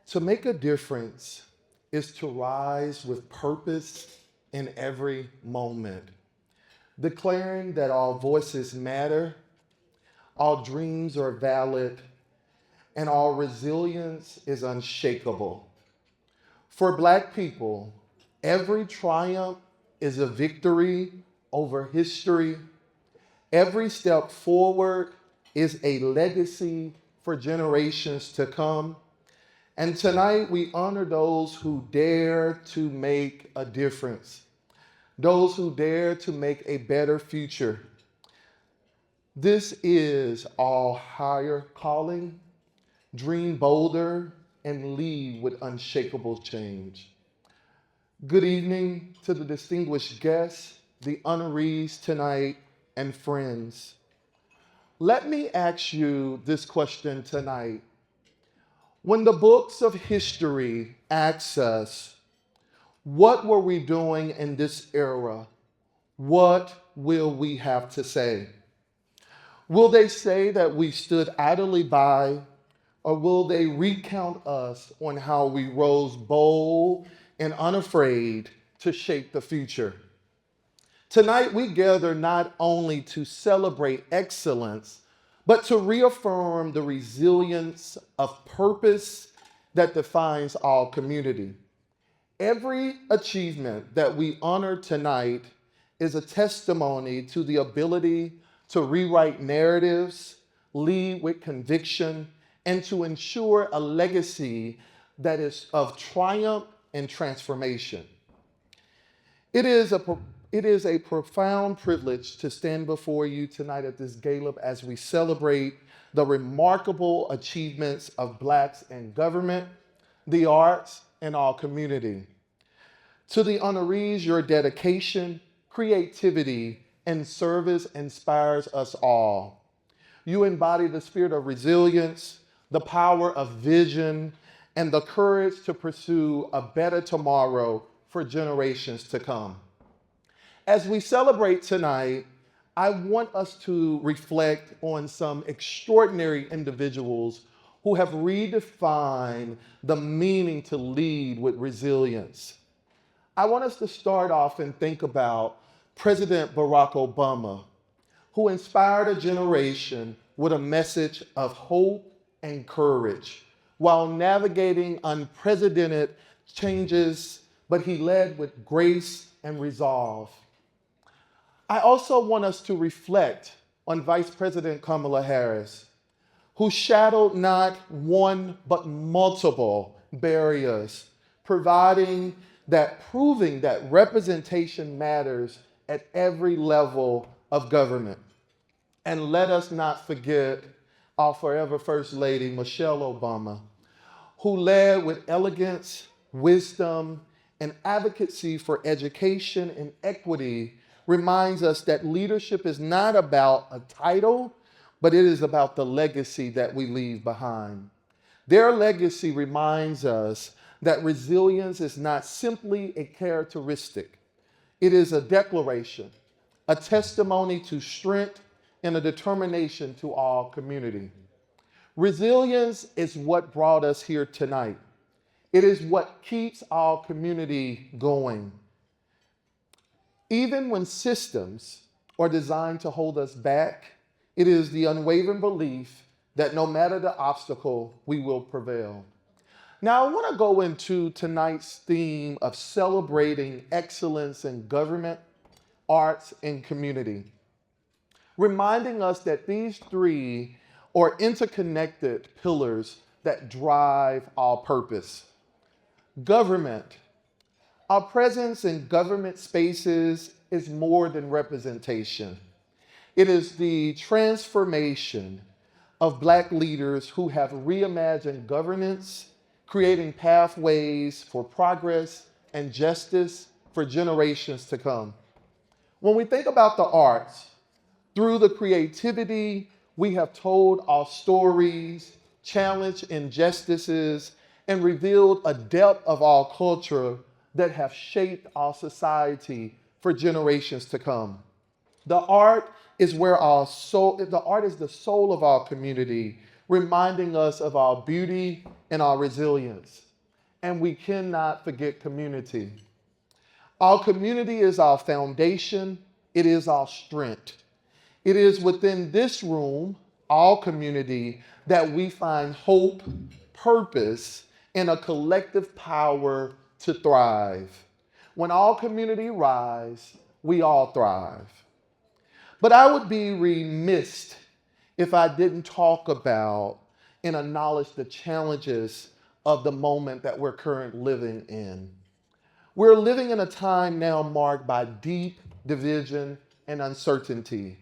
To make a difference is to rise with purpose in every moment, declaring that all voices matter, all dreams are valid, and all resilience is unshakable. For Black people, every triumph is a victory over history. Every step forward is a legacy for generations to come. And tonight we honor those who dare to make a difference, those who dare to make a better future. This is our higher calling. Dream bolder and lead with unshakable change. Good evening to the distinguished guests, the honorees tonight, and friends. Let me ask you this question tonight. When the books of history ask us, what were we doing in this era? What will we have to say? Will they say that we stood idly by, or will they recount us on how we rose bold and unafraid to shape the future? Tonight, we gather not only to celebrate excellence, but to reaffirm the resilience of purpose that defines our community. Every achievement that we honor tonight is a testimony to the ability to rewrite narratives, lead with conviction, and to ensure a legacy that is of triumph and transformation. It is a profound privilege to stand before you tonight at this gala as we celebrate the remarkable achievements of Blacks in government, the arts, and our community. To the honorees, your dedication, creativity, and service inspires us all. You embody the spirit of resilience, the power of vision, and the courage to pursue a better tomorrow for generations to come. As we celebrate tonight, I want us to reflect on some extraordinary individuals who have redefined the meaning to lead with resilience. I want us to start off and think about President Barack Obama, who inspired a generation with a message of hope and courage while navigating unprecedented changes, but he led with grace and resolve. I also want us to reflect on Vice President Kamala Harris, who shadowed not one but multiple barriers, proving that representation matters at every level of government. And let us not forget our forever First Lady, Michelle Obama, who led with elegance, wisdom, and advocacy for education and equity, reminds us that leadership is not about a title, but it is about the legacy that we leave behind. Their legacy reminds us that resilience is not simply a characteristic. It is a declaration, a testimony to strength, and a determination to our community. Resilience is what brought us here tonight. It is what keeps our community going. Even when systems are designed to hold us back, it is the unwavering belief that no matter the obstacle, we will prevail. Now, I want to go into tonight's theme of celebrating excellence in government, arts, and community, reminding us that these three are interconnected pillars that drive our purpose. Government. Our presence in government spaces is more than representation. It is the transformation of Black leaders who have reimagined governance, creating pathways for progress and justice for generations to come. When we think about the arts, through the creativity, we have told our stories, challenged injustices, and revealed a depth of our culture that have shaped our society for generations to come. The art is the soul of our community, reminding us of our beauty and our resilience. And we cannot forget community. Our community is our foundation. It is our strength. It is within this room, our community, that we find hope, purpose, and a collective power to thrive. When our community rise, we all thrive. But I would be remiss if I didn't talk about and acknowledge the challenges of the moment that we're currently living in. We're living in a time now marked by deep division and uncertainty.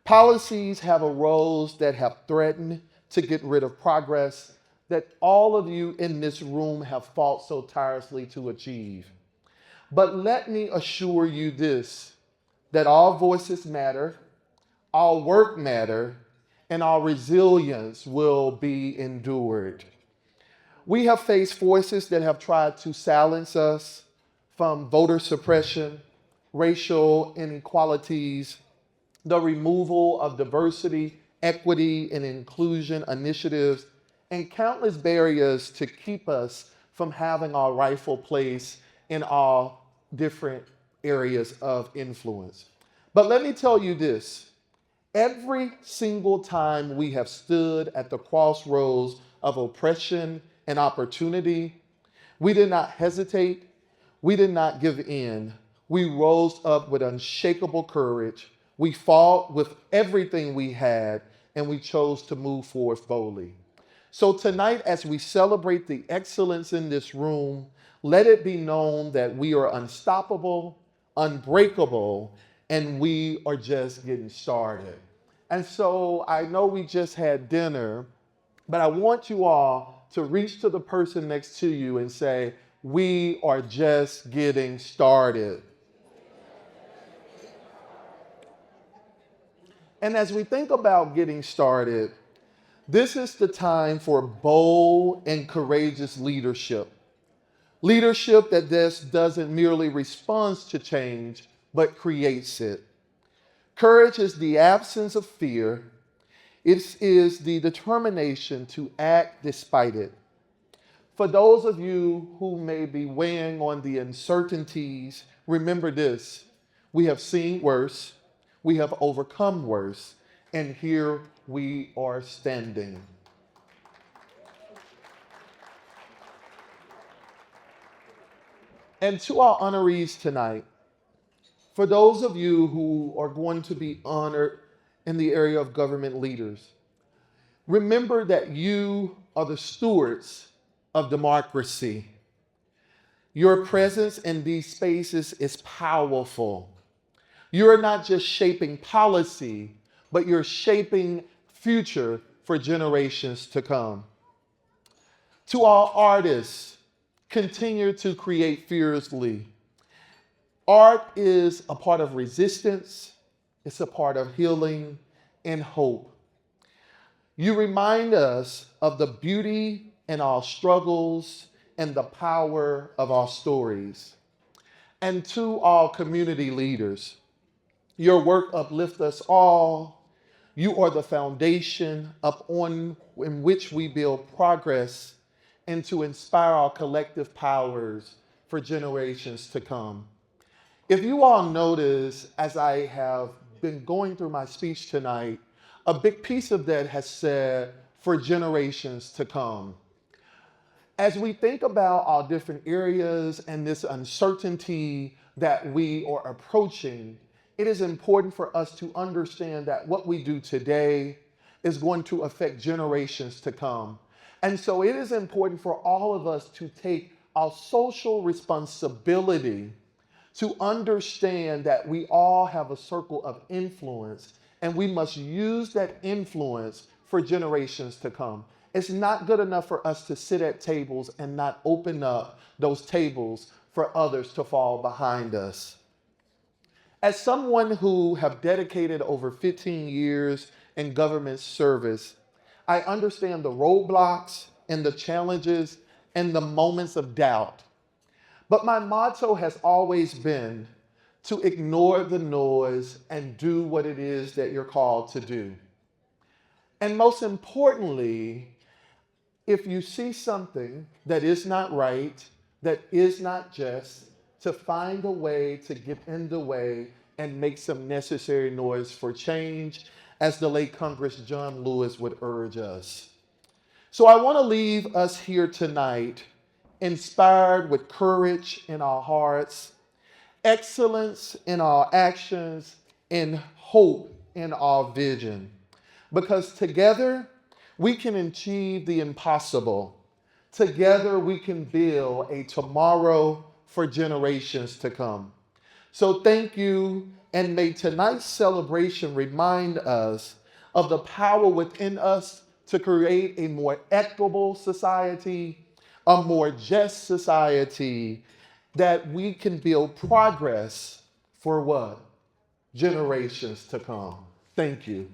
Policies have arose that have threatened to get rid of progress that all of you in this room have fought so tirelessly to achieve. But let me assure you this, that our voices matter, our work matter, and our resilience will be endured. We have faced forces that have tried to silence us, from voter suppression, racial inequalities, the removal of diversity, equity, and inclusion initiatives, and countless barriers to keep us from having our rightful place in all different areas of influence. But let me tell you this, every single time we have stood at the crossroads of oppression and opportunity, we did not hesitate, we did not give in. We rose up with unshakable courage. We fought with everything we had, and we chose to move forth boldly. So tonight, as we celebrate the excellence in this room, let it be known that we are unstoppable, unbreakable, and we are just getting started. And so I know we just had dinner, but I want you all to reach to the person next to you and say, we are just getting started. And as we think about getting started, this is the time for bold and courageous leadership. Leadership that just doesn't merely respond to change, but creates it. Courage is the absence of fear. It is the determination to act despite it. For those of you who may be weighing on the uncertainties, remember this. We have seen worse, we have overcome worse, and here we are standing. And to our honorees tonight, for those of you who are going to be honored in the area of government leaders, remember that you are the stewards of democracy. Your presence in these spaces is powerful. You're not just shaping policy, but you're shaping future for generations to come. To all artists, continue to create fiercely. Art is a part of resistance, it's a part of healing and hope. You remind us of the beauty in our struggles and the power of our stories. And to our community leaders, your work uplifts us all. You are the foundation in which we build progress and to inspire our collective powers for generations to come. If you all notice, as I have been going through my speech tonight, a big piece of that has said, for generations to come. As we think about our different areas and this uncertainty that we are approaching, it is important for us to understand that what we do today is going to affect generations to come. And so it is important for all of us to take our social responsibility to understand that we all have a circle of influence and we must use that influence for generations to come. It's not good enough for us to sit at tables and not open up those tables for others to fall behind us. As someone who have dedicated over 15 years in government service, I understand the roadblocks and the challenges and the moments of doubt. But my motto has always been to ignore the noise and do what it is that you're called to do. And most importantly, if you see something that is not right, that is not just, to find a way to get in the way and make some necessary noise for change, as the late Congress John Lewis would urge us. So I want to leave us here tonight inspired with courage in our hearts, excellence in our actions, and hope in our vision. Because together we can achieve the impossible. Together we can build a tomorrow for generations to come. So thank you, and may tonight's celebration remind us of the power within us to create a more equitable society, a more just society, that we can build progress for what? Generations to come. Thank you.